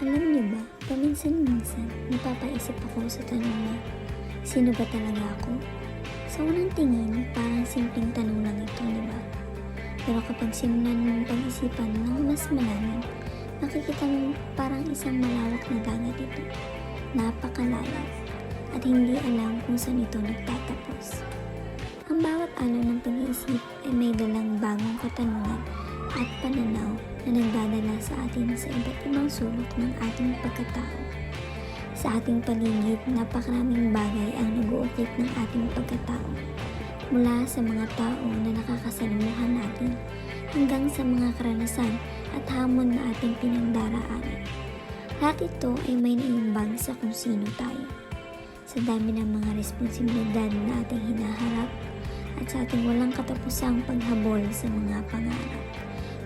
Alam niyo ba, paminsan-minsan napapaisip ako sa tanong na, sino ba talaga ako? Sa unang tingin, parang simpleng tanong lang ito, di ba? Pero kapag simulan mong pag-isipan ng mas malalim, makikita mo parang isang malawak na dagat ito. Napakalalim at hindi alam kung saan ito nagtatapos. Ang bawat alon ng pag-iisip ay may dalang bagong katanungan at pananaw na nagdadala sa atin sa iba't ibang sulok ng ating pagkatao. Sa ating paligid, napakaraming bagay ang nag-uukit ng ating pagkatao. Mula sa mga tao na nakakasalamuhan natin hanggang sa mga karanasan at hamon na ating pinagdaraanan. Lahat ito ay may naiumbag sa kung sino tayo. Sa dami ng mga responsibilidad na ating hinaharap at sa ating walang katapusang paghabol sa mga pangarap,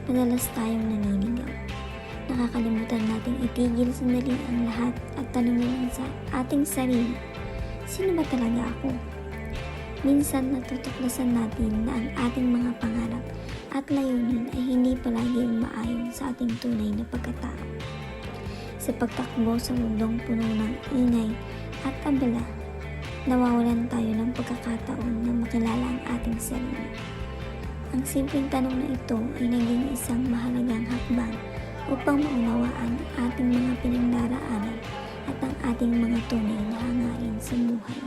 madalas tayong naninigaw. Nakakalimutan nating itigil sandali ang lahat at tanungin sa ating sarili, sino ba talaga ako? Minsan natutuklasan natin na ang ating mga pangarap at layunin ay hindi palagi umaayon sa ating tunay na pagkatao. Sa pagtakbo sa mundong puno ng ingay at abala, nawawalan tayo ng pagkakataon na makilala ang ating sarili. Ang simpleng tanong na ito ay naging isang mahalagang hakbang upang maunawaan ang ating mga pinagdaraanan at ang ating mga tunay na hangarin sa buhay.